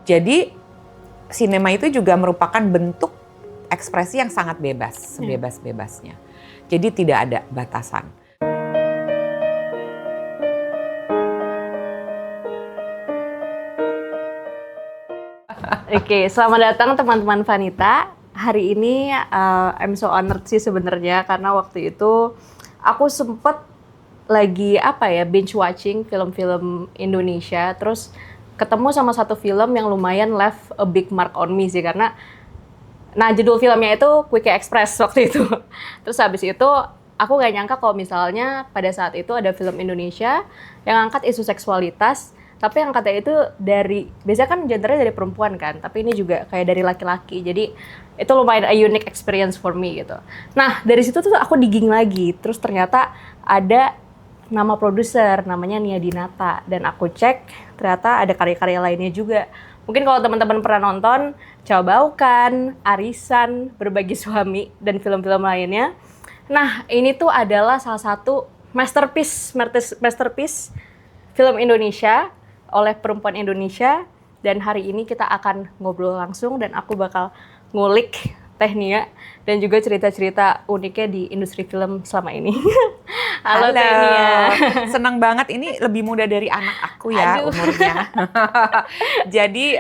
Jadi sinema itu juga merupakan bentuk ekspresi yang sangat bebas, sebebas-bebasnya. Jadi tidak ada batasan. Oke, selamat datang teman-teman Vanita. Hari ini I'm so honored sih sebenarnya karena waktu itu aku sempet lagi binge watching film-film Indonesia, terus ketemu sama satu film yang lumayan left a big mark on me sih karena judul filmnya itu Quickie Express waktu itu. Terus habis itu aku gak nyangka kalau misalnya pada saat itu ada film Indonesia yang angkat isu seksualitas, tapi yang katanya itu biasanya kan genrenya dari perempuan kan, tapi ini juga kayak dari laki-laki. Jadi itu lumayan a unique experience for me gitu. Nah, dari situ tuh aku digging lagi, terus ternyata ada nama produser, namanya Nia Dinata. Dan aku cek, ternyata ada karya-karya lainnya juga. Mungkin kalau teman-teman pernah nonton Coba Baukan, Arisan, Berbagi Suami, dan film-film lainnya. Nah, ini tuh adalah salah satu masterpiece film Indonesia oleh perempuan Indonesia. Dan hari ini kita akan ngobrol langsung dan aku bakal ngulik Teh Nia dan juga cerita-cerita uniknya di industri film selama ini. Halo Teh Nia. Senang banget, ini lebih muda dari anak aku ya. Aduh. Umurnya. Jadi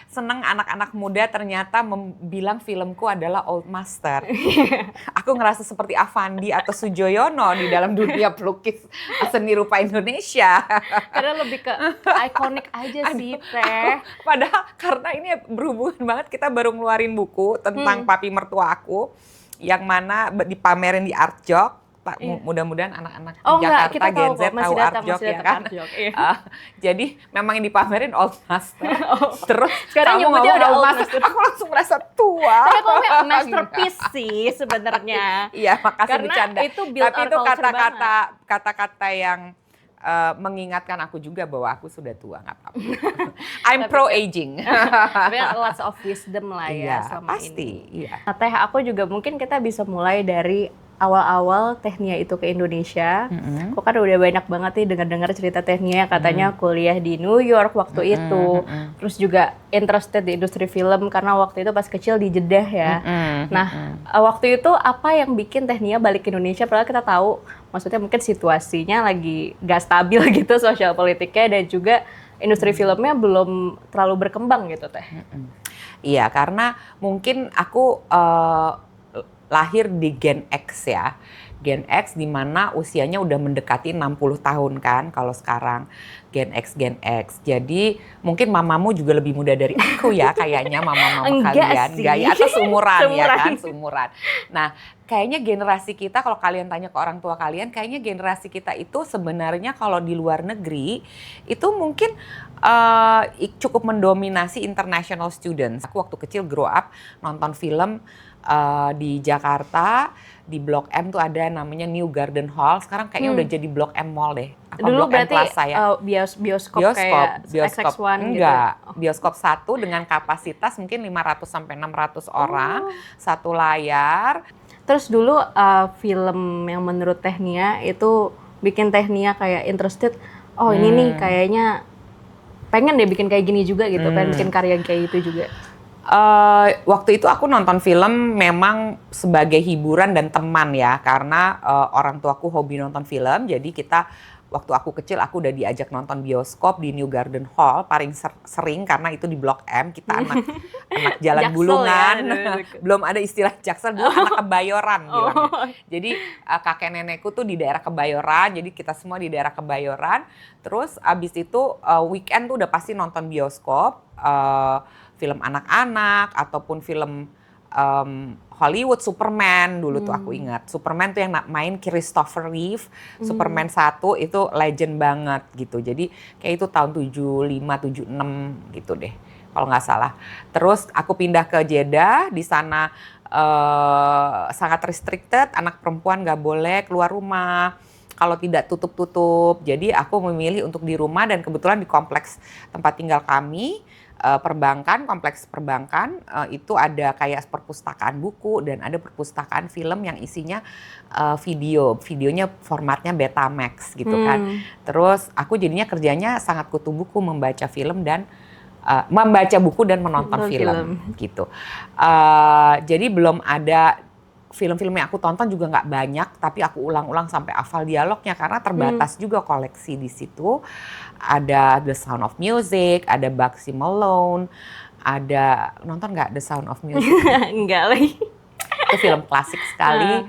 senang anak-anak muda ternyata bilang filmku adalah old master. Aku ngerasa seperti Avandi atau Sujoyono di dalam dunia pelukis seni rupa Indonesia. Karena lebih ke ikonik aja sih Teh. Padahal karena ini berhubungan banget, kita baru ngeluarin buku tentang papi mertua aku yang mana dipamerin di Artjok. Mudah-mudahan anak-anak Jakarta Gen Z tahu Artjok ya kan. Jadi memang yang dipamerin old master. Terus sekarang kamu ngomong udah old master, aku langsung merasa tua. Tapi aku masterpiece sih sebenarnya. Iya, makasih karena bercanda. Itu build tapi itu kata-kata yang mengingatkan aku juga bahwa aku sudah tua, nggak apa-apa. I'm pro aging. Tapi lots of wisdom lah ya sama pasti, ini. Iya. Nah, Teh, aku juga mungkin kita bisa mulai dari awal-awal Teh Nia itu ke Indonesia. Aku kan udah banyak banget nih dengar-dengar cerita Teh Nia, katanya kuliah di New York waktu itu. Terus juga interested di industri film karena waktu itu pas kecil di Jeddah ya. Waktu itu apa yang bikin Teh Nia balik ke Indonesia? Padahal kita tahu, maksudnya mungkin situasinya lagi gak stabil gitu sosial politiknya, dan juga industri filmnya belum terlalu berkembang gitu Teh. Iya, karena mungkin aku lahir di Gen X ya. Gen X di mana usianya udah mendekati 60 tahun kan kalau sekarang. Gen X. Jadi mungkin mamamu juga lebih muda dari aku ya kayaknya, mama-mama kalian. Enggak ya, atau seumuran ya kan, seumuran. Nah, kayaknya generasi kita, kalau kalian tanya ke orang tua kalian, kayaknya generasi kita itu sebenarnya kalau di luar negeri itu mungkin cukup mendominasi international students. Aku waktu kecil grow up nonton film di Jakarta, di Blok M tuh ada namanya New Garden Hall. Sekarang kayaknya udah jadi Blok M Mall deh. Apa dulu Blok berarti M Plaza ya? bioskop kayak XX1 enggak, gitu. Bioskop 1 dengan kapasitas mungkin 500 sampai 600 orang, satu layar. Terus dulu film yang menurut Teh Nia itu bikin Teh Nia kayak interested, ini nih kayaknya pengen deh bikin kayak gini juga gitu, pengen bikin karya kayak gitu juga. Waktu itu aku nonton film memang sebagai hiburan dan teman ya, karena orang tuaku hobi nonton film. Jadi waktu aku kecil aku udah diajak nonton bioskop di New Garden Hall paling sering karena itu di Blok M. Kita anak Jalan Jaksel Bulungan, ya, belum ada istilah Jaksel, dulu anak Kebayoran bilangnya. Jadi kakek nenekku tuh di daerah Kebayoran, jadi kita semua di daerah Kebayoran. Terus abis itu weekend tuh udah pasti nonton bioskop. Film anak-anak ataupun film Hollywood, Superman dulu tuh aku ingat. Superman tuh yang main Christopher Reeve, Superman 1 itu legend banget gitu. Jadi kayak itu tahun 75, 76 gitu deh kalau nggak salah. Terus aku pindah ke Jeddah, di sana sangat restricted, anak perempuan nggak boleh keluar rumah. Kalau tidak tutup-tutup. Jadi aku memilih untuk di rumah, dan kebetulan di kompleks tempat tinggal kami, kompleks perbankan, itu ada kayak perpustakaan buku dan ada perpustakaan film yang isinya videonya formatnya Betamax gitu kan. Terus aku jadinya kerjanya sangat kutu buku, membaca film dan membaca buku dan menonton Nonton film gitu. Jadi belum ada film-film yang aku tonton juga nggak banyak, tapi aku ulang-ulang sampai hafal dialognya karena terbatas juga koleksi di situ. Ada The Sound of Music, ada Bugsy Malone, ada nonton nggak The Sound of Music? Enggak lagi. Itu film klasik sekali,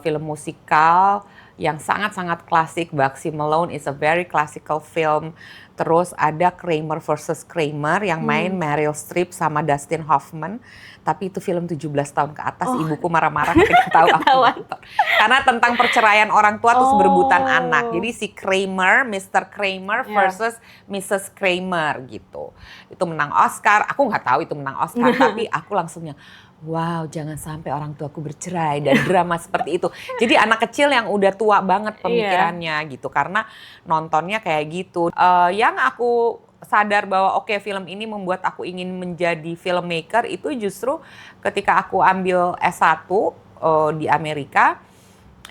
film musikal yang sangat-sangat klasik. Bugsy Malone is a very classical film. Terus ada Kramer versus Kramer yang main Meryl Streep sama Dustin Hoffman. Tapi itu film 17 tahun ke atas, ibuku marah-marah ketika tahu aku nonton. Karena tentang perceraian orang tua terus berebutan anak. Jadi si Kramer, Mr. Kramer versus Mrs. Kramer gitu. Itu menang Oscar, aku nggak tahu itu menang Oscar, tapi aku langsungnya, wow, jangan sampai orang tuaku bercerai dan drama seperti itu. Jadi anak kecil yang udah tua banget pemikirannya gitu, karena nontonnya kayak gitu. Yang aku sadar bahwa oke, film ini membuat aku ingin menjadi filmmaker itu justru ketika aku ambil S1 di Amerika,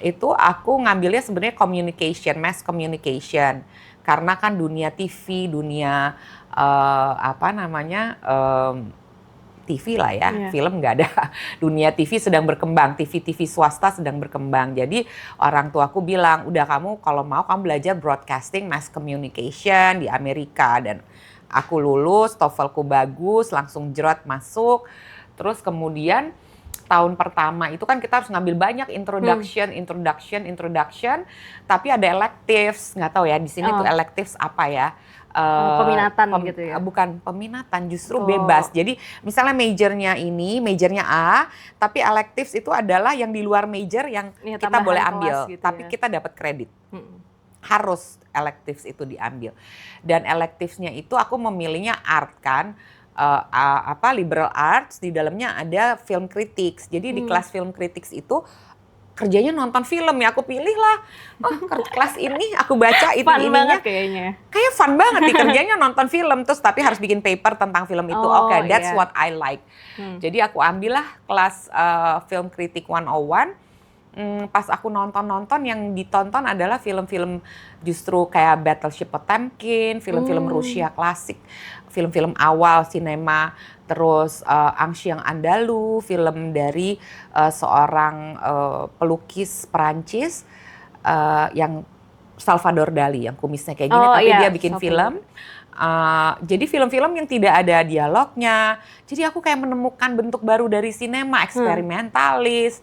itu aku ngambilnya sebenarnya communication, mass communication. Karena kan dunia TV, dunia TV lah ya, film nggak ada. Dunia TV sedang berkembang, TV swasta sedang berkembang. Jadi orang tuaku bilang, udah kamu kalau mau kamu belajar broadcasting, mass communication di Amerika. Dan aku lulus, TOEFL-ku bagus, langsung jerat masuk. Terus kemudian tahun pertama itu kan kita harus ngambil banyak introduction. Tapi ada electives, nggak tahu ya di sini tuh electives apa ya. Peminatan gitu ya? Bukan peminatan, justru bebas. Jadi misalnya majornya A, tapi electives itu adalah yang di luar major yang kita boleh ambil, gitu tapi kita dapat kredit. Harus electives itu diambil. Dan electivesnya itu aku memilihnya art kan, liberal arts, di dalamnya ada film critics. Jadi di kelas film critics itu kerjanya nonton film ya, aku pilih lah. Kelas ini aku baca fun banget kayaknya. Kayak fun banget nih kerjanya nonton film, terus tapi harus bikin paper tentang film itu. That's what I like. Jadi aku ambillah kelas film kritik 101. Pas aku nonton yang ditonton adalah film-film justru kayak Battleship Potemkin, film-film Rusia klasik, film-film awal sinema, terus Ancien Andalou, film dari seorang pelukis Perancis yang Salvador Dali, yang kumisnya kayak gini, tapi dia bikin film. Jadi film-film yang tidak ada dialognya. Jadi aku kayak menemukan bentuk baru dari sinema, eksperimentalis.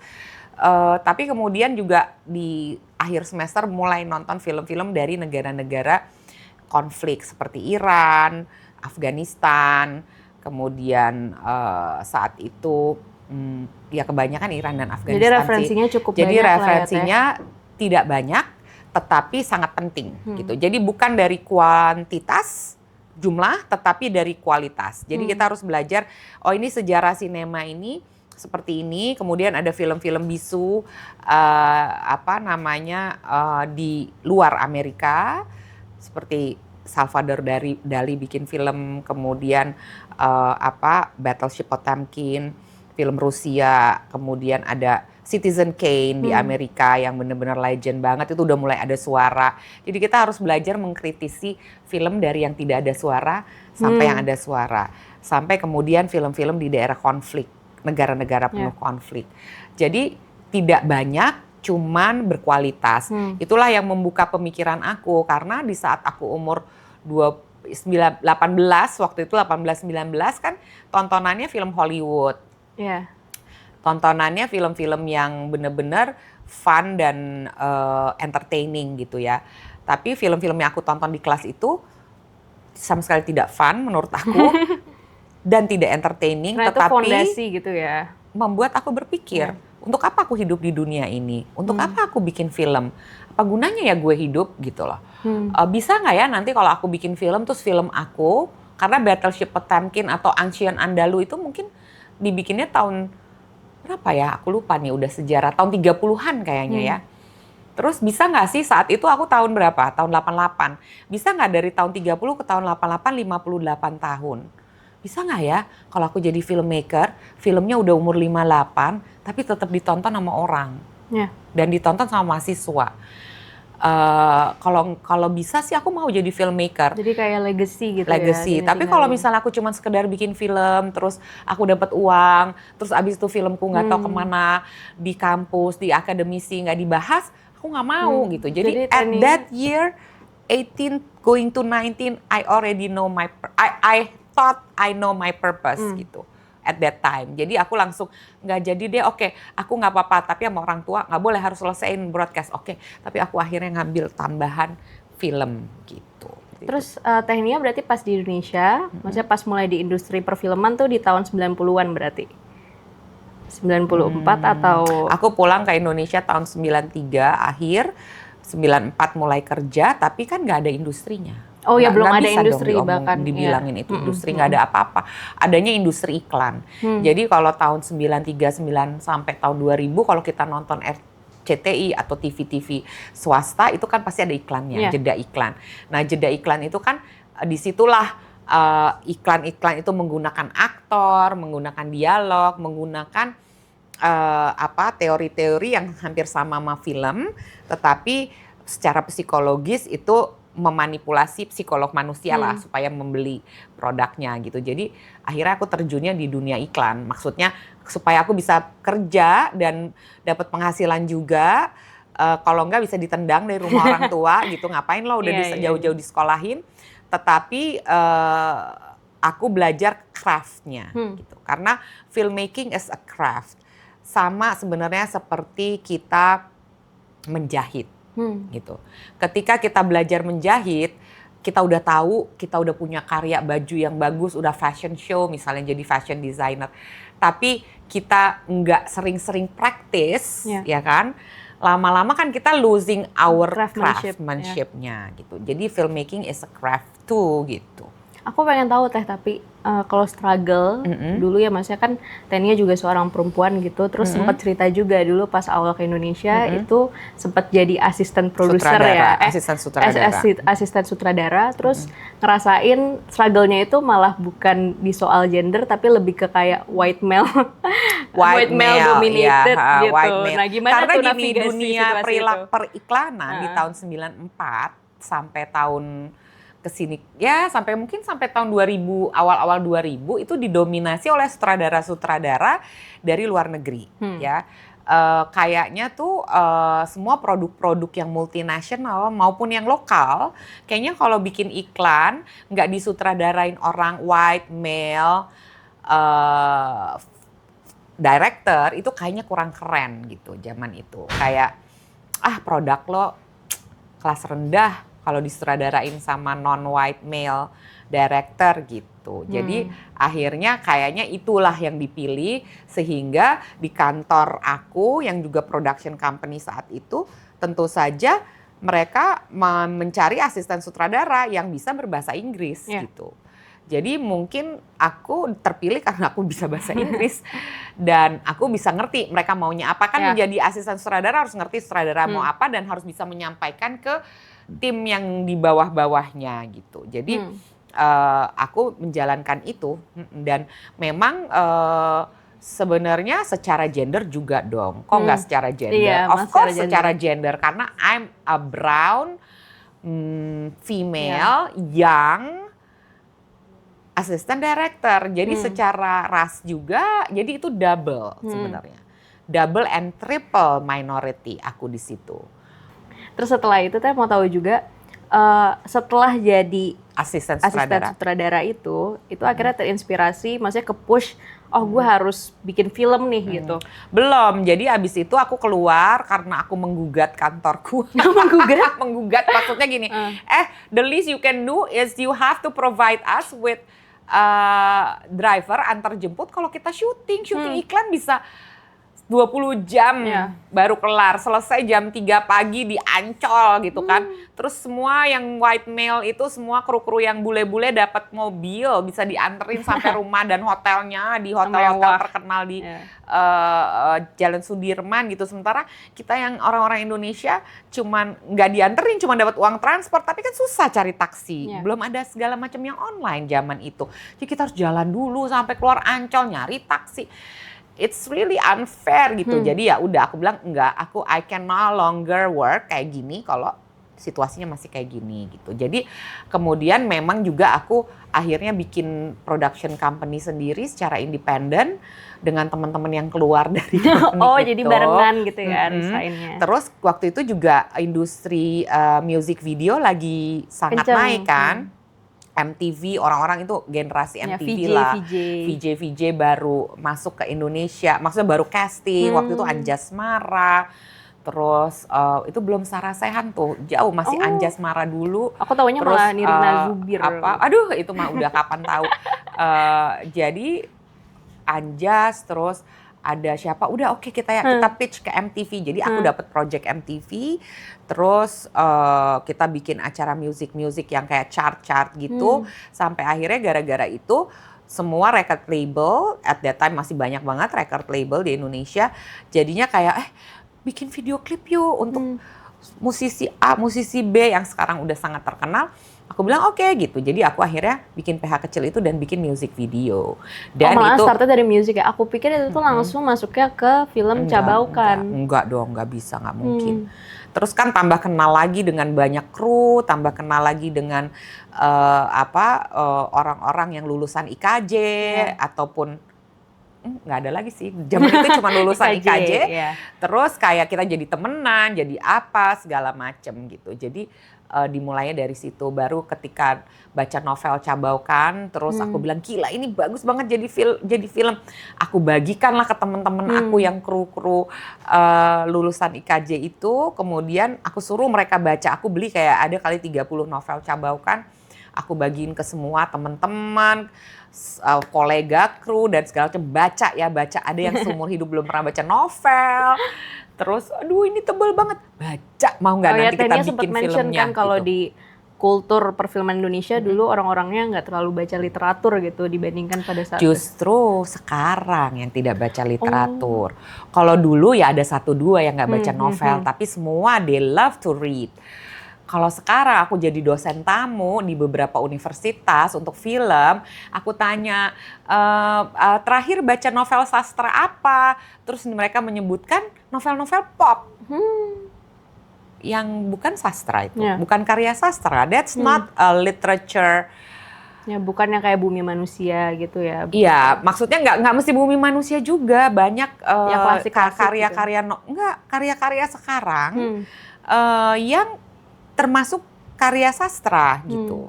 Tapi kemudian juga di akhir semester mulai nonton film-film dari negara-negara konflik seperti Iran, Afghanistan, kemudian saat itu ya kebanyakan Iran dan Afghanistan. Jadi referensinya cukup banyak. Jadi referensinya tidak banyak, tetapi sangat penting gitu. Jadi bukan dari kuantitas jumlah, tetapi dari kualitas. Jadi kita harus belajar, ini sejarah sinema ini seperti ini, kemudian ada film-film bisu di luar Amerika seperti Salvador Dali bikin film, kemudian Battleship Potemkin, film Rusia, kemudian ada Citizen Kane di Amerika yang benar-benar legend banget, itu udah mulai ada suara. Jadi kita harus belajar mengkritisi film dari yang tidak ada suara sampai yang ada suara, sampai kemudian film-film di daerah konflik, negara-negara penuh konflik. Jadi tidak banyak, cuman berkualitas. Itulah yang membuka pemikiran aku, karena di saat aku umur 18, waktu itu 18-19 kan tontonannya film Hollywood. Tontonannya film-film yang benar-benar fun dan entertaining gitu ya. Tapi film-film yang aku tonton di kelas itu sama sekali tidak fun menurut aku. Dan tidak entertaining, nah, tetapi itu fondasi gitu ya, membuat aku berpikir, untuk apa aku hidup di dunia ini? Untuk apa aku bikin film? Apa gunanya ya gue hidup gitu loh? Bisa nggak ya nanti kalau aku bikin film, terus film aku, karena Battleship Potemkin atau Ancien Andalou itu mungkin dibikinnya tahun berapa ya? Aku lupa nih, udah sejarah tahun 30-an kayaknya ya. Terus bisa nggak sih saat itu aku tahun berapa? Tahun 88. Bisa nggak dari tahun 30 ke tahun 88, 58 tahun? Bisa nggak ya kalau aku jadi filmmaker, filmnya udah umur 58, tapi tetap ditonton sama orang. Dan ditonton sama mahasiswa. Kalau bisa sih aku mau jadi filmmaker. Jadi kayak legacy gitu Legacy. ya. Tapi kalau misalnya aku cuma sekedar bikin film, terus aku dapat uang, terus abis itu filmku nggak tahu kemana, di kampus, di akademisi nggak dibahas, aku nggak mau gitu. Jadi at that year 18 going to 19, I already know I thought I know my purpose gitu. At that time. Jadi aku langsung nggak jadi deh, oke, aku nggak apa-apa, tapi sama orang tua nggak boleh harus selesaiin broadcast. Oke, tapi aku akhirnya ngambil tambahan film gitu. Terus Teh Nia berarti pas di Indonesia, maksudnya pas mulai di industri perfilman tuh di tahun 90-an berarti? 94 atau? Aku pulang ke Indonesia tahun 93 akhir, 94 mulai kerja, tapi kan nggak ada industrinya. Oh ya, belum ada industri bahkan. Dibilangin itu industri, nggak ada apa-apa. Adanya industri iklan. Jadi kalau tahun 93, 9 sampai tahun 2000, kalau kita nonton RCTI atau TV-TV swasta, itu kan pasti ada iklannya, jeda iklan. Nah, jeda iklan itu kan disitulah iklan-iklan itu menggunakan aktor, menggunakan dialog, menggunakan teori-teori yang hampir sama film, tetapi secara psikologis itu memanipulasi psikolog manusia lah supaya membeli produknya gitu. Jadi akhirnya aku terjunnya di dunia iklan. Maksudnya supaya aku bisa kerja dan dapat penghasilan juga. Kalau enggak bisa ditendang dari rumah orang tua gitu. Ngapain lo udah jauh-jauh disekolahin. Tetapi aku belajar craft-nya gitu. Karena filmmaking is a craft. Sama sebenarnya seperti kita menjahit. Gitu. Ketika kita belajar menjahit, kita udah tahu, kita udah punya karya baju yang bagus, udah fashion show misalnya jadi fashion designer. Tapi kita nggak sering-sering praktis, ya kan? Lama-lama kan kita losing our craftsmanship-nya gitu. Jadi filmmaking is a craft too gitu. Aku pengen tahu Teh, tapi kalau struggle dulu ya, maksudnya kan Teh Nia juga seorang perempuan gitu, terus sempat cerita juga dulu pas awal ke Indonesia itu sempat jadi asisten produser ya, asisten sutradara, terus ngerasain struggle-nya itu malah bukan di soal gender, tapi lebih ke kayak white male dominated gitu. White male. Nah, gimana karena tuh gini, navigasi dunia periklanan di tahun 94 sampai tahun kesini ya sampai tahun 2000, awal-awal 2000 itu didominasi oleh sutradara-sutradara dari luar negeri ya. Kayaknya tuh semua produk-produk yang multinasional maupun yang lokal, kayaknya kalau bikin iklan nggak disutradarain orang white male director, itu kayaknya kurang keren gitu zaman itu. Kayak produk lo kelas rendah kalau disutradarain sama non-white male director gitu. Jadi akhirnya kayaknya itulah yang dipilih, sehingga di kantor aku yang juga production company saat itu tentu saja mereka mencari asisten sutradara yang bisa berbahasa Inggris gitu. Jadi mungkin aku terpilih karena aku bisa bahasa Inggris dan aku bisa ngerti mereka maunya apa. Kan menjadi asisten sutradara harus ngerti sutradara mau apa dan harus bisa menyampaikan ke tim yang di bawah-bawahnya gitu. Jadi aku menjalankan itu dan memang sebenarnya secara gender juga dong. Kok nggak secara gender? Of course secara gender karena I'm a brown female young assistant director. Jadi secara ras juga, jadi itu double sebenarnya. Double and triple minority aku di situ. Terus setelah itu Teh mau tahu juga, setelah jadi asisten sutradara itu akhirnya terinspirasi, maksudnya ke-push, gue harus bikin film nih gitu. Belum, jadi abis itu aku keluar karena aku menggugat kantorku. Menggugat maksudnya gini, the least you can do is you have to provide us with driver antar jemput kalau kita syuting iklan bisa 20 jam baru kelar, selesai jam 3 pagi di Ancol gitu kan. Terus semua yang white male itu semua kru-kru yang bule-bule dapat mobil bisa dianterin sampai rumah dan hotelnya di hotel-hotel terkenal di Jalan Sudirman gitu. Sementara kita yang orang-orang Indonesia cuman nggak dianterin, cuman dapat uang transport, tapi kan susah cari taksi. Belum ada segala macam yang online zaman itu. Jadi kita harus jalan dulu sampai keluar Ancol nyari taksi. It's really unfair gitu. Jadi ya udah aku bilang enggak, I can no longer work kayak gini kalau situasinya masih kayak gini gitu. Jadi kemudian memang juga aku akhirnya bikin production company sendiri secara independen dengan teman-teman yang keluar dari company Oh, itu. jadi barengan gitu ya resign-nya. Terus waktu itu juga industri music video lagi sangat Kenceng. naik kan. MTV, orang-orang itu generasi Ya, MTV VJ, lah. VJ. VJ baru masuk ke Indonesia, maksudnya baru casting. Waktu itu Anjasmara, terus itu belum Sarah Sechan tuh, jauh masih Oh. Anjasmara dulu. Aku taunya Terus malah Nirina Zubir. aduh itu mah udah kapan tahu. Jadi Anjas, terus ada siapa, udah oke kita pitch ke MTV. Jadi aku dapat project MTV, terus kita bikin acara music yang kayak chart gitu, sampai akhirnya gara-gara itu semua record label at that time masih banyak banget record label di Indonesia, jadinya kayak bikin video klip yuk untuk musisi A, musisi B yang sekarang udah sangat terkenal. Aku bilang oke gitu. Jadi aku akhirnya bikin PH kecil itu dan bikin music video. Dan malah itu startnya dari music ya. Aku pikir itu tuh langsung masuknya ke film Cabaukan. Enggak dong, enggak bisa, enggak mungkin. Terus kan tambah kenal lagi dengan banyak kru, tambah kenal lagi dengan orang-orang yang lulusan IKJ ataupun nggak ada lagi sih. Zaman itu cuma lulusan IKJ. Terus kayak kita jadi temenan, jadi apa segala macem gitu. Jadi dimulainya dari situ. Baru ketika baca novel Cabaukan, terus aku bilang gila ini bagus banget jadi film. Aku bagikanlah ke teman-teman aku yang kru-kru lulusan IKJ itu. Kemudian aku suruh mereka baca. Aku beli kayak ada kali 30 novel Cabaukan. Aku bagiin ke semua teman-teman, kolega kru dan segala macam, baca. Ada yang seumur hidup belum pernah baca novel. Terus aduh ini tebel banget, baca, mau nggak nanti kita bikin filmnya kan kalau gitu. di kultur perfilman Indonesia dulu orang-orangnya nggak terlalu baca literatur gitu dibandingkan pada saat Justru sekarang yang tidak baca literatur. Kalau dulu ya ada 1-2 yang nggak baca novel, tapi semua they love to read. Kalau sekarang aku jadi dosen tamu di beberapa universitas untuk film, aku tanya terakhir baca novel sastra apa? Terus mereka menyebutkan novel-novel pop. Yang bukan sastra itu, bukan karya sastra. That's not a literature. Ya bukan yang kayak Bumi Manusia gitu ya. Iya, maksudnya nggak mesti Bumi Manusia juga, banyak karya-karya karya-karya sekarang yang termasuk karya sastra gitu.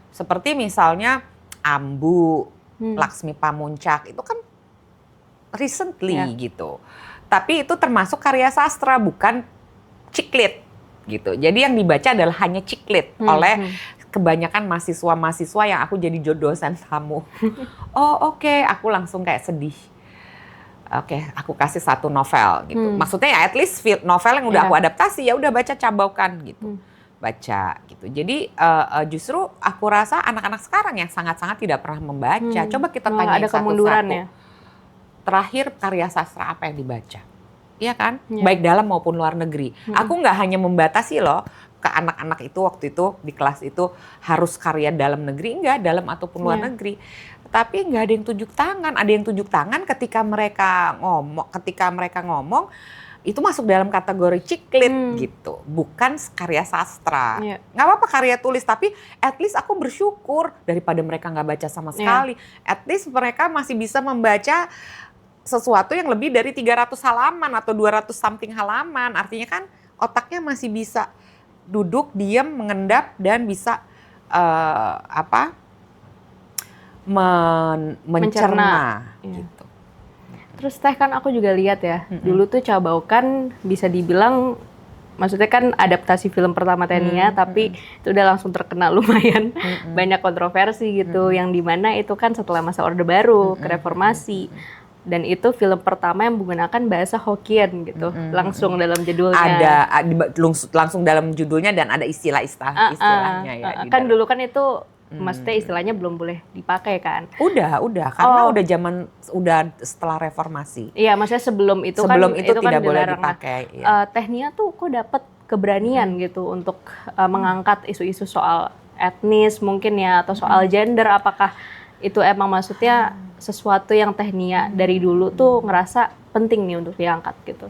Seperti misalnya Ambu, Laksmi Pamuncak, itu kan recently gitu. Tapi itu termasuk karya sastra, bukan ciklit gitu. Jadi yang dibaca adalah hanya ciklit oleh kebanyakan mahasiswa-mahasiswa yang aku jadi dosen tamu. Oh oke, aku langsung kayak sedih. Oke, aku kasih 1 novel gitu. Maksudnya ya at least novel yang udah aku adaptasi, ya udah baca Cabaukan gitu. Baca gitu. Jadi justru aku rasa anak-anak sekarang yang sangat-sangat tidak pernah membaca. Coba kita tanyain satu-satu. Terakhir karya sastra apa yang dibaca? Iya kan? Baik dalam maupun luar negeri. Aku nggak hanya membatasi loh ke anak-anak itu waktu itu di kelas itu harus karya dalam negeri, enggak, dalam ataupun luar negeri. Tapi nggak ada yang tunjuk tangan. Ada yang tunjuk tangan ketika mereka ngomong itu masuk dalam kategori ciklit gitu, bukan karya sastra. Nggak apa-apa karya tulis, tapi at least aku bersyukur daripada mereka nggak baca sama sekali. At least mereka masih bisa membaca sesuatu yang lebih dari 300 halaman atau 200 something halaman. Artinya kan otaknya masih bisa duduk, diam, mengendap, dan bisa mencerna gitu. Terus Teh, kan aku juga lihat ya, dulu tuh Cabaukan bisa dibilang, maksudnya kan adaptasi film pertama Tenia, tapi itu udah langsung terkenal lumayan, banyak kontroversi gitu, yang dimana itu kan setelah masa Orde Baru, ke reformasi, dan itu film pertama yang menggunakan bahasa Hokkien gitu, langsung dalam judulnya. Ada langsung dalam judulnya dan ada istilahnya ya. Kan dulu kan itu maksudnya istilahnya belum boleh dipakai kan? Udah karena udah setelah reformasi. Iya, maksudnya sebelum itu tidak kan boleh dilarang. dipakai. Ya. Tehnia tuh kok dapat keberanian gitu untuk mengangkat isu-isu soal etnis mungkin ya, atau soal gender. Apakah itu emang maksudnya sesuatu yang Tehnia dari dulu tuh ngerasa penting nih untuk diangkat gitu?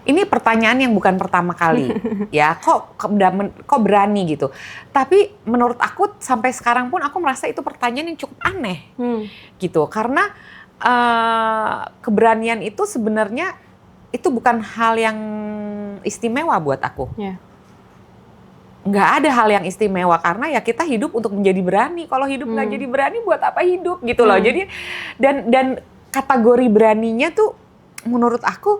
Ini pertanyaan yang bukan pertama kali, ya. Kok berani gitu? Tapi menurut aku sampai sekarang pun aku merasa itu pertanyaan yang cukup aneh, gitu. Karena keberanian itu sebenarnya itu bukan hal yang istimewa buat aku. Yeah. Nggak ada hal yang istimewa karena ya kita hidup untuk menjadi berani. Kalau hidup nggak jadi berani, buat apa hidup gitu loh. Jadi dan kategori beraninya tuh menurut aku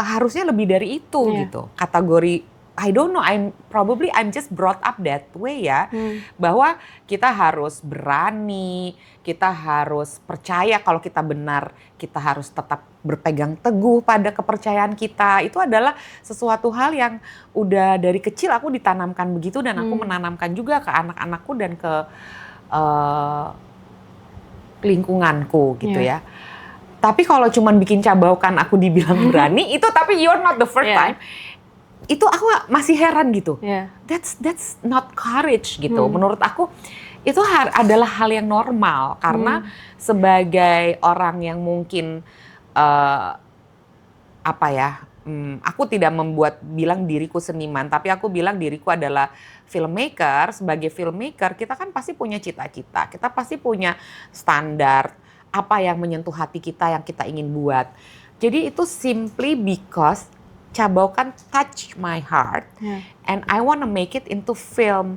harusnya lebih dari itu gitu. Kategori I don't know, I'm just brought up that way ya. Bahwa kita harus berani, kita harus percaya kalau kita benar, kita harus tetap berpegang teguh pada kepercayaan kita. Itu adalah sesuatu hal yang udah dari kecil aku ditanamkan begitu dan aku menanamkan juga ke anak-anakku dan ke lingkunganku gitu ya. Tapi kalau cuman bikin cabaukan aku dibilang berani, itu tapi you're not the first time. Itu aku masih heran gitu. That's not courage gitu. Menurut aku itu adalah hal yang normal karena sebagai orang yang mungkin aku tidak bilang diriku seniman, tapi aku bilang diriku adalah filmmaker. Sebagai filmmaker kita kan pasti punya cita-cita, kita pasti punya standar apa yang menyentuh hati kita yang kita ingin buat. Jadi itu simply because Cabaukan touch my heart and I want to make it into film.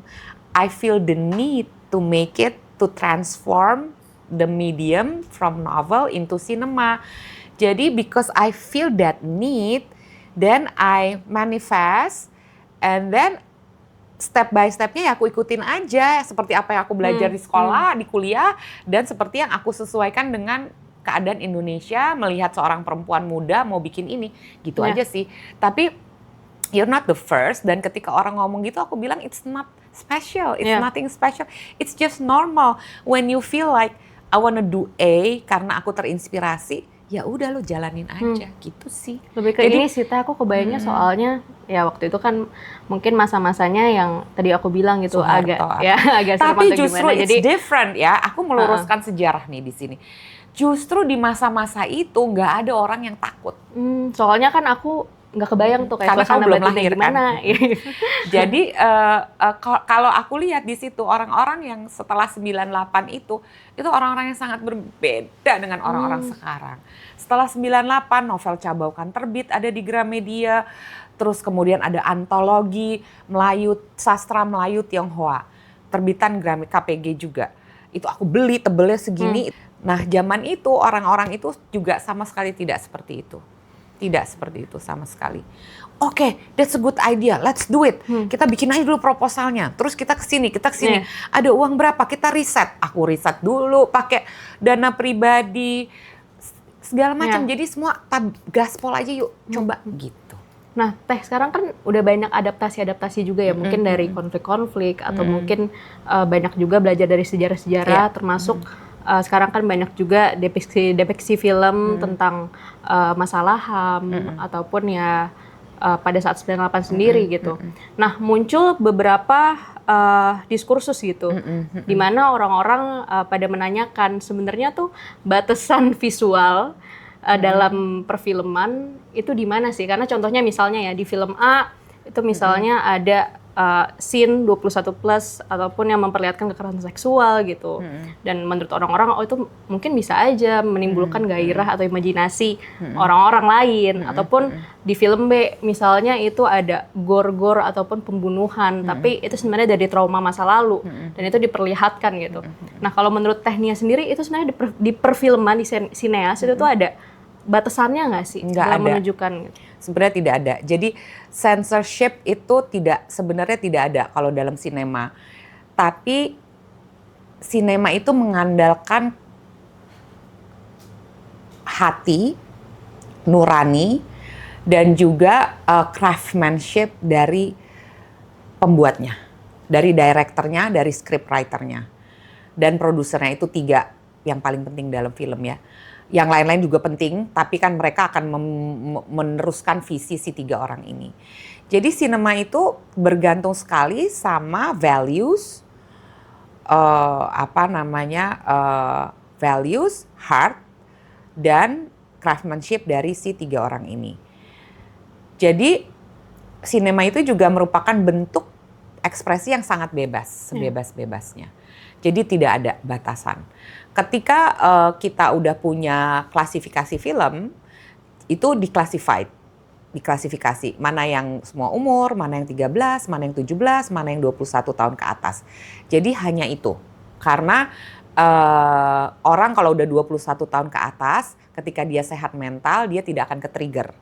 I feel the need to make it, to transform the medium from novel into cinema. Jadi because I feel that need, then I manifest and then step by stepnya ya aku ikutin aja seperti apa yang aku belajar di sekolah, di kuliah, dan seperti yang aku sesuaikan dengan keadaan Indonesia, melihat seorang perempuan muda mau bikin ini, gitu aja sih. Tapi you're not the first, dan ketika orang ngomong gitu aku bilang it's not special, it's nothing special, it's just normal. When you feel like I wanna do A karena aku terinspirasi, ya udah lo jalanin aja, gitu sih. Lebih ke ini sih, aku kebayangnya soalnya ya waktu itu kan mungkin masa-masanya yang tadi aku bilang gitu Soeharto. agak tapi justru gimana. It's different ya. Aku meluruskan sejarah nih di sini. Justru di masa-masa itu nggak ada orang yang takut. Soalnya kan aku nggak kebayang tuh kayak karena kamu belum lahir gimana. Kan? Jadi kalau aku lihat di situ orang-orang yang setelah 98 itu orang-orang yang sangat berbeda dengan orang-orang sekarang. Setelah 98 novel Cabaukan terbit ada di Gramedia, terus kemudian ada antologi Melayu, sastra Melayu Tionghoa, terbitan KPG juga. Itu aku beli tebelnya segini. Nah, zaman itu orang-orang itu juga sama sekali tidak seperti itu. Tidak seperti itu sama sekali. Oke, that's a good idea. Let's do it. Kita bikin aja dulu proposalnya. Terus kita kesini. Ada uang berapa? Kita riset. Aku riset dulu pakai dana pribadi segala macam. Jadi semua gaspol aja yuk. Coba gitu. Nah, Teh sekarang kan udah banyak adaptasi juga ya. Mungkin dari konflik-konflik atau mungkin banyak juga belajar dari sejarah-sejarah termasuk sekarang kan banyak juga depiksi film tentang masalah HAM ataupun ya pada saat 98 sendiri gitu. Nah, muncul beberapa diskursus gitu di mana orang-orang pada menanyakan sebenarnya tuh batasan visual dalam perfilman itu di mana sih? Karena contohnya misalnya ya di film A itu misalnya ada scene 21 plus ataupun yang memperlihatkan kekerasan seksual gitu. Dan menurut orang-orang itu mungkin bisa aja menimbulkan gairah atau imajinasi orang-orang lain. Ataupun di film B misalnya itu ada gore-gore ataupun pembunuhan, tapi itu sebenarnya dari trauma masa lalu dan itu diperlihatkan gitu. Nah, kalau menurut Tehnia sendiri itu sebenarnya di perfilman, di sineas itu tuh ada batasannya nggak sih dalam menunjukkan gitu? Sebenarnya tidak ada. Jadi censorship itu sebenarnya tidak ada kalau dalam sinema. Tapi sinema itu mengandalkan hati, nurani, dan juga craftsmanship dari pembuatnya, dari direkturnya, dari scriptwriternya, dan produsernya. Itu 3 yang paling penting dalam film ya. Yang lain-lain juga penting, tapi kan mereka akan meneruskan visi si 3 orang ini. Jadi sinema itu bergantung sekali sama values, values, heart, dan craftsmanship dari si 3 orang ini. Jadi sinema itu juga merupakan bentuk ekspresi yang sangat bebas, sebebas-bebasnya. Jadi tidak ada batasan. Ketika kita udah punya klasifikasi film, itu diklasifikasi. Mana yang semua umur, mana yang 13, mana yang 17, mana yang 21 tahun ke atas. Jadi hanya itu. Karena orang kalau udah 21 tahun ke atas, ketika dia sehat mental, dia tidak akan ke-trigger.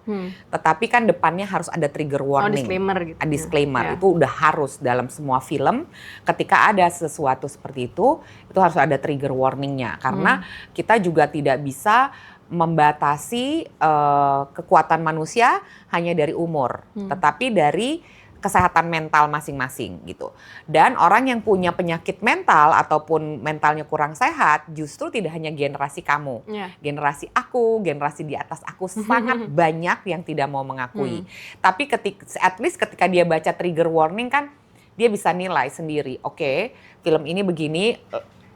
Tetapi kan depannya harus ada trigger warning. Disclaimer gitu. Disclaimer, itu udah harus dalam semua film. Ketika ada sesuatu seperti itu harus ada trigger warningnya. Karena kita juga tidak bisa membatasi kekuatan manusia hanya dari umur. Tetapi dari kesehatan mental masing-masing gitu. Dan orang yang punya penyakit mental ataupun mentalnya kurang sehat justru tidak hanya generasi kamu. Generasi aku, generasi di atas aku sangat banyak yang tidak mau mengakui. Tapi at least ketika dia baca trigger warning kan dia bisa nilai sendiri. Oke, film ini begini,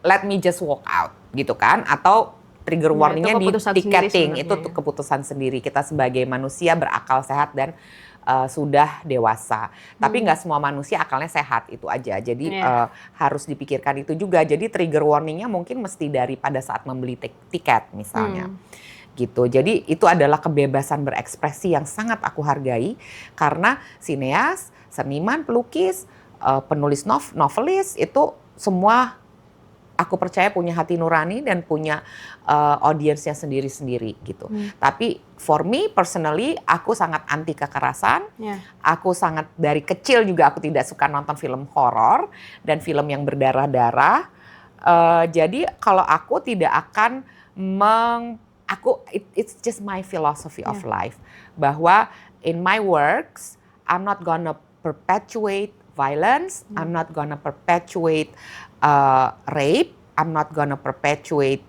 let me just walk out gitu kan. Atau trigger warningnya di tiketing, itu keputusan sendiri. Kita sebagai manusia berakal sehat dan sudah dewasa. Tapi nggak semua manusia akalnya sehat, itu aja. Jadi harus dipikirkan itu juga. Jadi trigger warningnya mungkin mesti dari pada saat membeli tiket misalnya. Gitu. Jadi itu adalah kebebasan berekspresi yang sangat aku hargai. Karena sineas, seniman, pelukis, penulis novelis itu semua aku percaya punya hati nurani dan punya audiensnya sendiri-sendiri gitu. Tapi for me personally, aku sangat anti kekerasan. Aku sangat dari kecil juga aku tidak suka nonton film horor dan film yang berdarah-darah. Jadi kalau aku tidak akan it's just my philosophy of life, bahwa in my works I'm not gonna perpetuate violence, I'm not gonna perpetuate rape, I'm not gonna perpetuate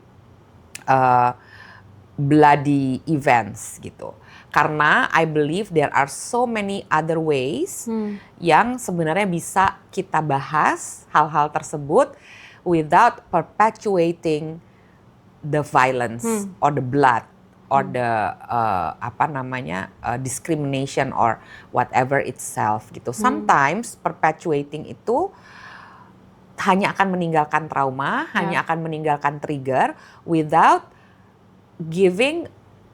bloody events gitu. Karena I believe there are so many other ways yang sebenarnya bisa kita bahas hal-hal tersebut without perpetuating the violence or the blood or the discrimination or whatever itself gitu. Sometimes perpetuating itu hanya akan meninggalkan trauma, hanya akan meninggalkan trigger without giving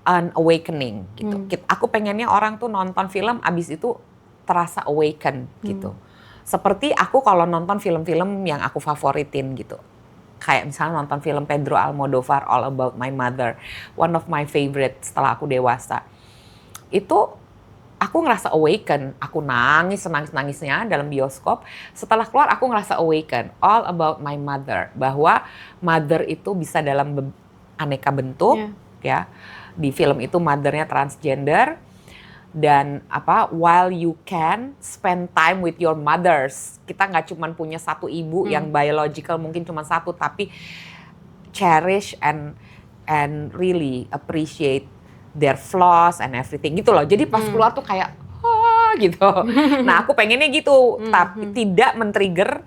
an awakening gitu. Aku pengennya orang tuh nonton film abis itu terasa awaken gitu. Seperti aku kalau nonton film-film yang aku favoritin gitu. Kayak misalnya nonton film Pedro Almodovar All About My Mother, one of my favorite setelah aku dewasa. Itu aku ngerasa awaken, aku nangis-nangisnya dalam bioskop. Setelah keluar aku ngerasa awaken, All About My Mother, bahwa mother itu bisa dalam aneka bentuk, ya. Di film itu mothernya transgender. Dan while you can spend time with your mothers, kita nggak cuma punya satu ibu yang biological, mungkin cuma satu, tapi cherish and really appreciate their flaws and everything gitu loh. Jadi pas keluar tuh kayak gitu. Nah aku pengennya gitu, tapi tidak men-trigger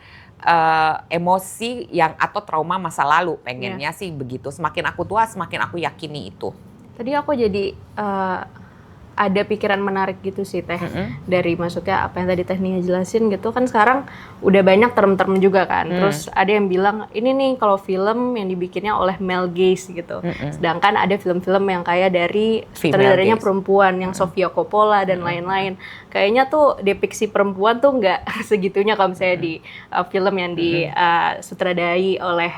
emosi yang atau trauma masa lalu. Pengennya sih begitu. Semakin aku tua, semakin aku yakini itu. Tadi aku jadi ada pikiran menarik gitu sih Teh, dari maksudnya apa yang tadi Teh Nia jelasin gitu kan. Sekarang udah banyak term-term juga kan, terus ada yang bilang ini nih kalau film yang dibikinnya oleh male gaze gitu, sedangkan ada film-film yang kayak dari sutradaranya perempuan yang Sofia Coppola dan lain-lain. Kayaknya tuh depiksi perempuan tuh nggak segitunya kalau misalnya di film yang disutradai oleh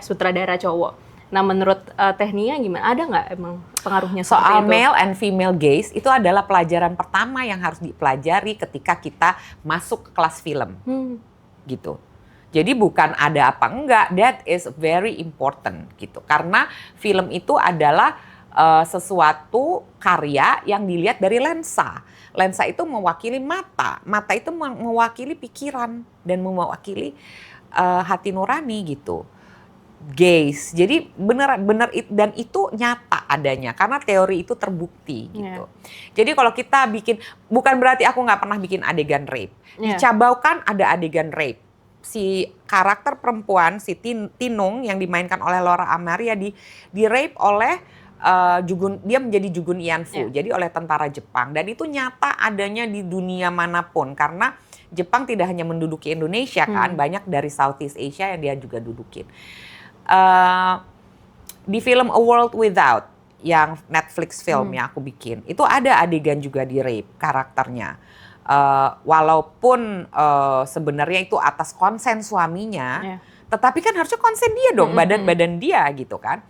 sutradara cowok. Nah menurut Teh Nia gimana? Ada nggak emang pengaruhnya seperti soal itu? Male and female gaze itu adalah pelajaran pertama yang harus dipelajari ketika kita masuk ke kelas film, gitu. Jadi bukan ada apa enggak, that is very important gitu. Karena film itu adalah sesuatu karya yang dilihat dari lensa. Lensa itu mewakili mata itu mewakili pikiran dan mewakili hati nurani gitu. Gaze, jadi benar dan itu nyata adanya karena teori itu terbukti gitu. Jadi kalau kita bikin, bukan berarti aku nggak pernah bikin adegan rape. Di Cabaukan ada adegan rape. Si karakter perempuan si Tinung yang dimainkan oleh Laura Amaria di rape oleh dia menjadi Jugun Ianfu, jadi oleh tentara Jepang, dan itu nyata adanya di dunia manapun karena Jepang tidak hanya menduduki Indonesia kan, banyak dari Southeast Asia yang dia juga dudukin. Di film A World Without yang Netflix film yang aku bikin, itu ada adegan juga di rape karakternya. Walaupun sebenarnya itu atas konsen suaminya, tetapi kan harusnya konsen dia dong, badan dia gitu kan.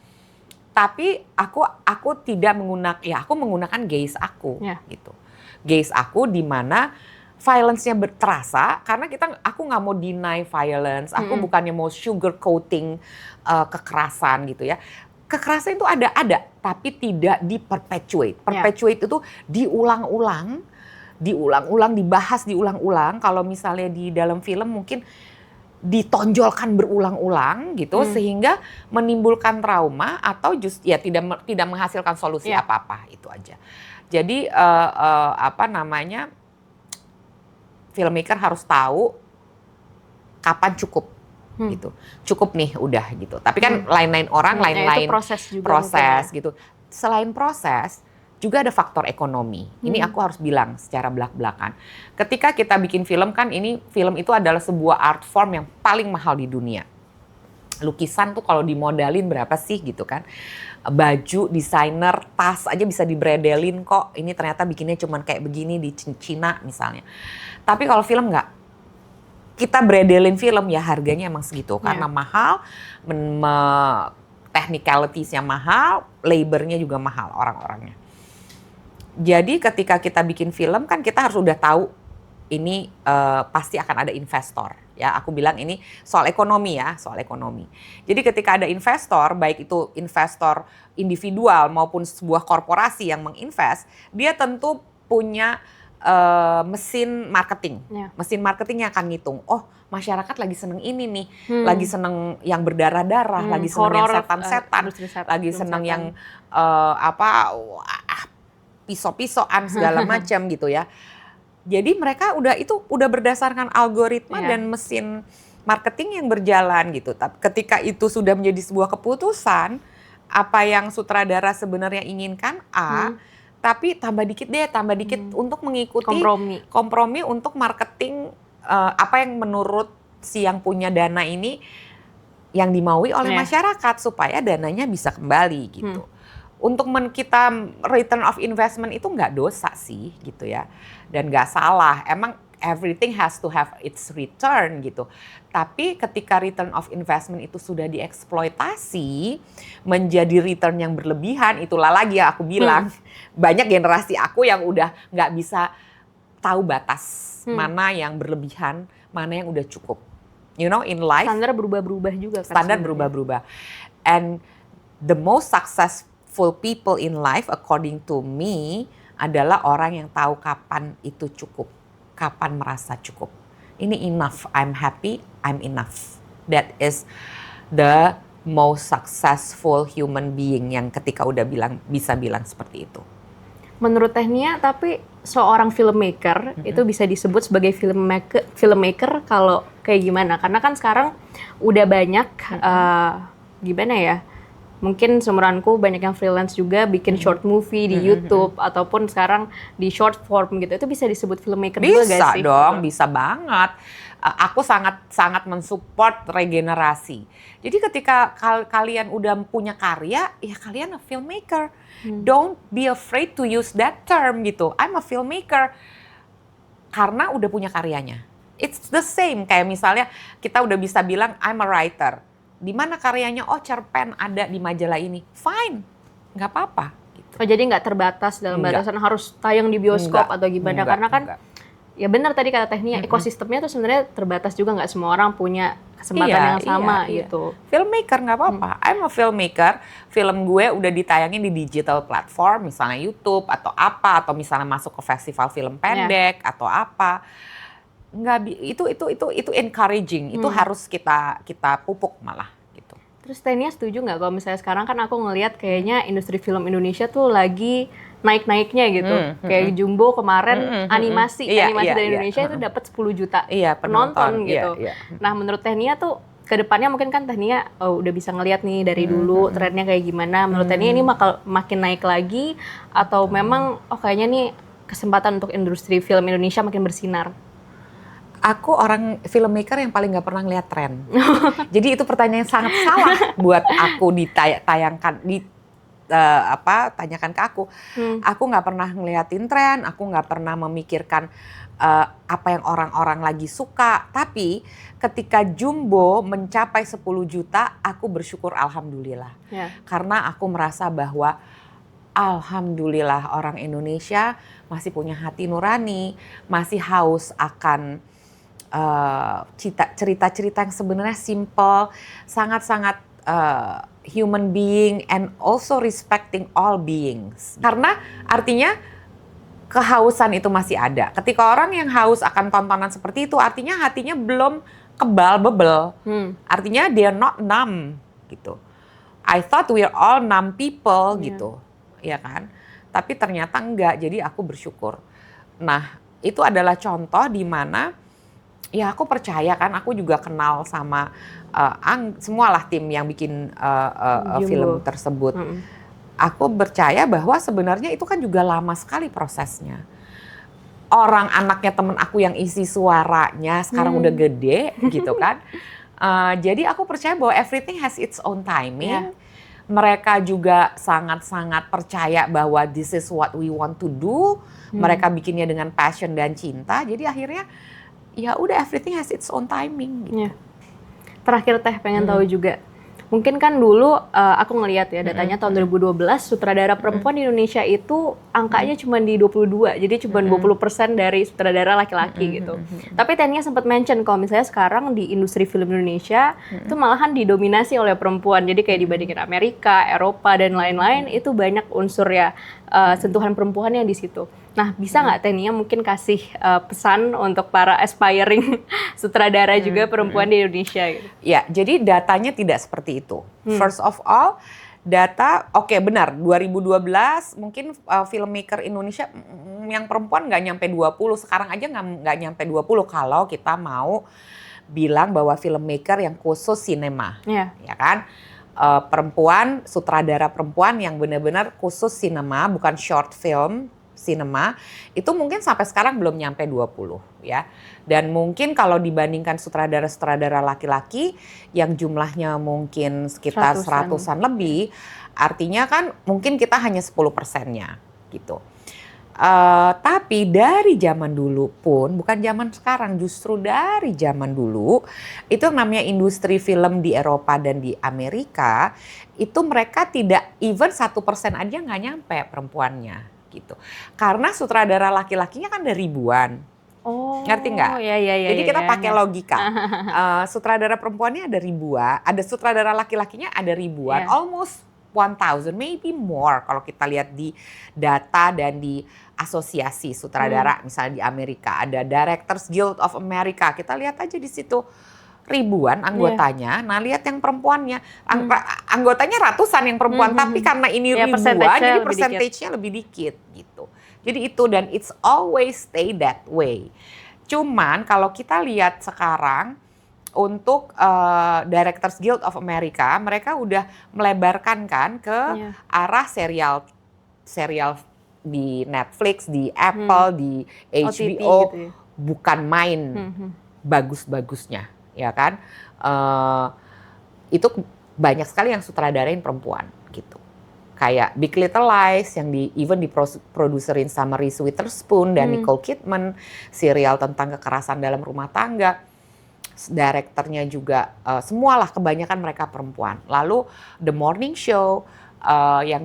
Tapi aku tidak aku menggunakan gaze aku gitu. Gaze aku di mana violence-nya terasa karena aku nggak mau deny violence, aku bukannya mau sugar coating kekerasan gitu ya. Kekerasan itu ada, tapi tidak diperpetuate. Perpetuate itu diulang-ulang, dibahas diulang-ulang. Kalau misalnya di dalam film mungkin ditonjolkan berulang-ulang gitu sehingga menimbulkan trauma atau tidak menghasilkan solusi apa-apa, itu aja. Jadi filmmaker harus tahu kapan cukup gitu. Cukup nih udah gitu. Tapi kan lain-lain orang, lain-lain proses gitu. Selain proses juga ada faktor ekonomi. Ini aku harus bilang secara belak-belakan. Ketika kita bikin film kan, film itu adalah sebuah art form yang paling mahal di dunia. Lukisan tuh kalau dimodalin berapa sih gitu kan. Baju, desainer, tas aja bisa dibredelin kok. Ini ternyata bikinnya cuman kayak begini di Cina misalnya. Tapi kalau film nggak. Kita bredelin film ya harganya emang segitu. Karena mahal, technicalities-nya mahal, labor-nya juga mahal orang-orangnya. Jadi ketika kita bikin film kan kita harus udah tahu ini pasti akan ada investor. Ya, aku bilang ini soal ekonomi ya, soal ekonomi. Jadi ketika ada investor, baik itu investor individual maupun sebuah korporasi yang menginvest, dia tentu punya mesin marketing. Mesin marketingnya akan ngitung, oh masyarakat lagi seneng ini nih, lagi seneng yang berdarah-darah, lagi seneng yang setan-setan, lagi seneng yang pisau-pisauan segala macam gitu ya. Jadi mereka udah berdasarkan algoritma dan mesin marketing yang berjalan gitu. Tapi ketika itu sudah menjadi sebuah keputusan, apa yang sutradara sebenarnya inginkan tapi tambah dikit untuk mengikuti kompromi untuk marketing apa yang menurut si yang punya dana ini yang dimaui oleh masyarakat supaya dananya bisa kembali gitu. Untuk kita return of investment itu nggak dosa sih gitu ya, dan nggak salah. Emang everything has to have its return gitu. Tapi ketika return of investment itu sudah dieksploitasi menjadi return yang berlebihan, itulah lagi ya aku bilang banyak generasi aku yang udah nggak bisa tahu batas mana yang berlebihan, mana yang udah cukup. You know, in life standar berubah-berubah juga kan. Standar berubah-berubah. And the most successful people in life according to me adalah orang yang tahu kapan itu cukup, kapan merasa cukup. Ini enough, I'm happy, I'm enough. That is the most successful human being yang ketika udah bisa bilang seperti itu. Menurut Tehnia, tapi seorang filmmaker itu bisa disebut sebagai filmmaker kalau kayak gimana? Karena kan sekarang udah banyak gimana ya? Mungkin seumuranku banyak yang freelance juga bikin short movie di YouTube ataupun sekarang di short form gitu. Itu bisa disebut filmmaker juga gak sih? Bisa dong, bisa banget. Aku sangat mensupport regenerasi. Jadi ketika kalian udah punya karya, ya kalian a filmmaker. Don't be afraid to use that term gitu. I'm a filmmaker karena udah punya karyanya. It's the same kayak misalnya kita udah bisa bilang I'm a writer. Di mana karyanya? Oh, cerpen ada di majalah ini. Fine, nggak apa-apa. Gitu. Oh, jadi nggak terbatas dalam batasan harus tayang di bioskop atau gimana? Karena kan ya benar tadi kata Tehnia, ekosistemnya tuh sebenarnya terbatas juga, nggak semua orang punya kesempatan yang sama gitu. Filmmaker nggak apa-apa. I'm a filmmaker. Film gue udah ditayangin di digital platform, misalnya YouTube atau apa, atau misalnya masuk ke festival film pendek atau apa. Itu encouraging. Itu harus kita pupuk malah gitu. Terus Tehnia setuju nggak kalau misalnya sekarang kan aku ngelihat kayaknya industri film Indonesia tuh lagi naik-naiknya gitu. Kayak Jumbo kemarin animasi dari Indonesia itu dapat 10 juta penonton gitu. Nah, menurut Tehnia tuh kedepannya mungkin kan Tania udah bisa ngelihat nih dari dulu trennya kayak gimana. Menurut Tania ini makin naik lagi atau memang kayaknya nih kesempatan untuk industri film Indonesia makin bersinar? Aku orang filmmaker yang paling nggak pernah ngeliat tren. Jadi itu pertanyaan yang sangat salah buat aku tanyakan ke aku. Aku nggak pernah ngeliatin tren, aku nggak pernah memikirkan apa yang orang-orang lagi suka. Tapi ketika Jumbo mencapai 10 juta, aku bersyukur alhamdulillah. Yeah. Karena aku merasa bahwa alhamdulillah orang Indonesia masih punya hati nurani, masih haus akan cerita-cerita yang sebenarnya simple, sangat-sangat human being and also respecting all beings. Karena artinya kehausan itu masih ada. Ketika orang yang haus akan tontonan seperti itu, artinya hatinya belum bebel. Artinya they are not numb gitu. I thought we are all numb people gitu, ya kan? Tapi ternyata enggak. Jadi aku bersyukur. Nah, itu adalah contoh di mana ya aku percaya kan, aku juga kenal sama semualah tim yang bikin film tersebut. Aku percaya bahwa sebenarnya itu kan juga lama sekali prosesnya. Orang anaknya temen aku yang isi suaranya sekarang udah gede gitu kan. Jadi aku percaya bahwa everything has its own timing. Yeah. Mereka juga sangat-sangat percaya bahwa this is what we want to do. Mereka bikinnya dengan passion dan cinta. Jadi akhirnya ya udah everything has its own timing gitu. Terakhir Teh pengen tahu juga. Mungkin kan dulu aku ngelihat ya datanya tahun 2012 sutradara perempuan di Indonesia itu angkanya cuma di 22. Jadi cuma 20% dari sutradara laki-laki gitu. Tapi Tania sempat mention kalau misalnya sekarang di industri film Indonesia itu malahan didominasi oleh perempuan. Jadi kayak dibandingin Amerika, Eropa dan lain-lain itu banyak unsur ya sentuhan perempuannya di situ. Nah, bisa nggak Tania mungkin kasih pesan untuk para aspiring sutradara juga perempuan di Indonesia gitu? Ya, jadi datanya tidak seperti itu. First of all, data benar 2012 mungkin filmmaker Indonesia yang perempuan nggak nyampe 20, sekarang aja nggak nyampe 20 kalau kita mau bilang bahwa filmmaker yang khusus sinema, ya kan? Perempuan, sutradara perempuan yang benar-benar khusus sinema, bukan short film, sinema, itu mungkin sampai sekarang belum nyampe 20 ya. Dan mungkin kalau dibandingkan sutradara-sutradara laki-laki yang jumlahnya mungkin sekitar 100-an lebih, artinya kan mungkin kita hanya 10%-nya gitu. Tapi dari zaman dulu pun, bukan zaman sekarang, justru dari zaman dulu, itu yang namanya industri film di Eropa dan di Amerika, itu mereka tidak even 1% aja nggak nyampe perempuannya. Gitu. Karena sutradara laki-lakinya kan ada ribuan. Ngerti nggak? Jadi kita pakai logika. Sutradara perempuannya ada ribuan, ada sutradara laki-lakinya ada ribuan, almost 1,000, maybe more kalau kita lihat di data dan di asosiasi sutradara. Misalnya di Amerika ada Directors Guild of America, kita lihat aja di situ ribuan anggotanya. Nah, lihat yang perempuannya, anggotanya ratusan yang perempuan, tapi karena ini ribuan, jadi persentasenya lebih dikit gitu. Jadi itu, dan it's always stay that way. Cuman kalau kita lihat sekarang untuk Directors Guild of America, mereka udah melebarkan kan ke arah serial di Netflix, di Apple, di HBO, gitu ya? Bukan main bagus-bagusnya. Ya kan, itu banyak sekali yang sutradarain perempuan gitu. Kayak Big Little Lies yang even diproduserin sama Reese Witherspoon dan Nicole Kidman, serial tentang kekerasan dalam rumah tangga. Direkturnya juga semualah kebanyakan mereka perempuan. Lalu The Morning Show yang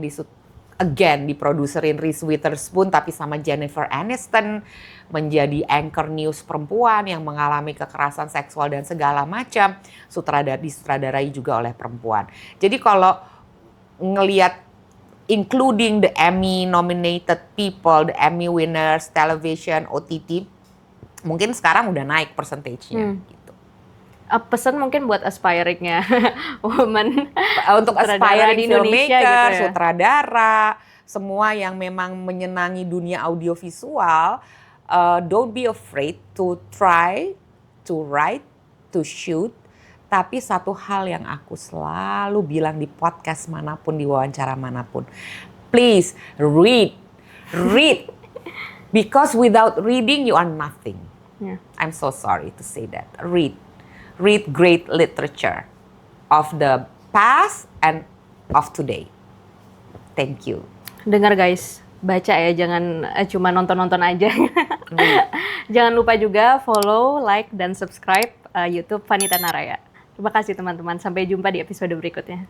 diproduserin Reese Witherspoon tapi sama Jennifer Aniston, menjadi anchor news perempuan yang mengalami kekerasan seksual dan segala macam, disutradarai juga oleh perempuan. Jadi kalau ngelihat including the Emmy nominated people, the Emmy winners, television, OTT, mungkin sekarang udah naik persentasenya gitu. Pesan mungkin buat aspiring-nya woman untuk aspiring filmmaker, gitu ya? Sutradara, semua yang memang menyenangi dunia audiovisual, don't be afraid to try, to write, to shoot, Tapi satu hal yang aku selalu bilang di podcast manapun, di wawancara manapun, please read. Because without reading you are nothing. Yeah. I'm so sorry to say that. Read great literature of the past and of today. Thank you. Dengar guys, baca ya, jangan cuma nonton-nonton aja. Jangan lupa juga follow, like, dan subscribe YouTube Vanita Naraya. Terima kasih teman-teman, sampai jumpa di episode berikutnya.